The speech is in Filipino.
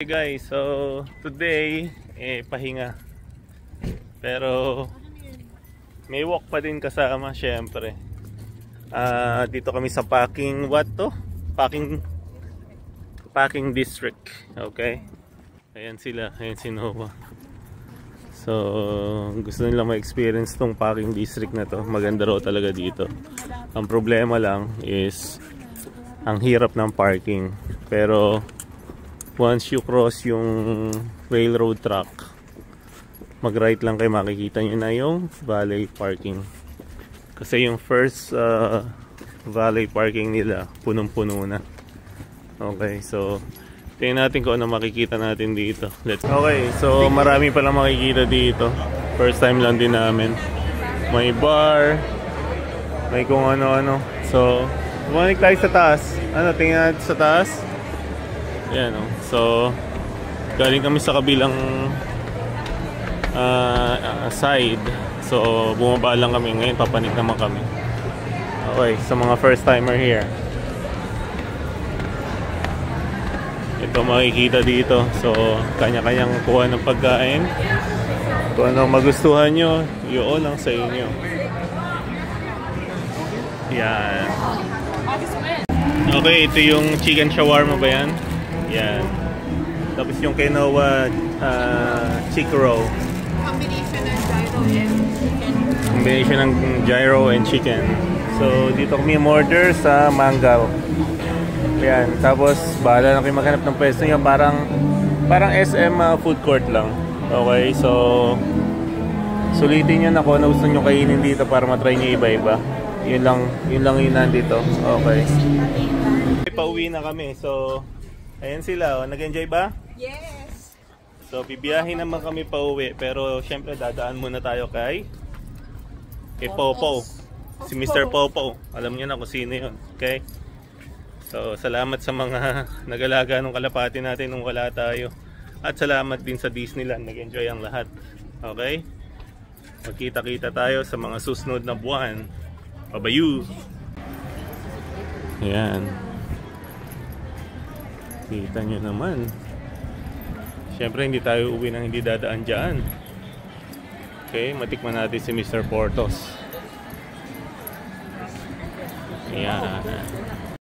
Hey guys, so today pahinga. Pero may walk pa din kasama syempre. Dito kami sa Packing district. Okay. Ayan sila, ayan si Noah. So gusto nila ma-experience tong packing district na to. Maganda raw talaga dito. Ang problema lang is ang hirap ng parking. Pero once you cross yung railroad track, mag-right lang kayo, makikita nyo na yung valet parking. Kasi yung first valet parking nila, punong-puno na. Okay, so tingnan natin kung ano makikita natin dito. Okay, so marami palang makikita dito. First time lang din namin. May bar, may kung ano-ano. So, bumalik tayo sa taas. Ano, tingnan natin sa taas. Ayan, oh. So galing kami sa kabilang side. So bumaba lang kami. Ngayon papanik naman kami. Okay, sa mga first timer here, ito makikita dito. So kanya-kanyang kuha ng pagkain. Kung ano magustuhan nyo, yun lang sa inyo. Yan. Okay, ito yung chicken shawarma ba yan? Yan. Tapos yung kay Noah, chick roll. Combination ng gyro and chicken. So dito kami order sa Mangal. Yan. Tapos bahala na kayo maghanap ng pwesto nyo. Parang SM food court lang. Okay, so sulitin nyo na kung ano gusto nyo kainin dito para matry nyo iba-iba. Yun lang yun nandito. Okay. Pauwi na kami. So ayan sila, oh. Nag-enjoy ba? Yes! So, bibiyahin naman kami pa uwi. Pero, syempre, dadaan muna tayo kay Popo. Si Mr. Popo. Alam niyo na kung sino yun. Okay? So, salamat sa mga nag-alaga ng kalapati natin nung wala tayo. At salamat din sa Disneyland. Nag-enjoy ang lahat. Okay? Magkita-kita tayo sa mga susunod na buwan. Babayu! Ayan. Kita nyo naman. Siyempre hindi tayo uwi nang hindi dadaan dyan. Okay, matikman natin si Mr. Portos. Ayan.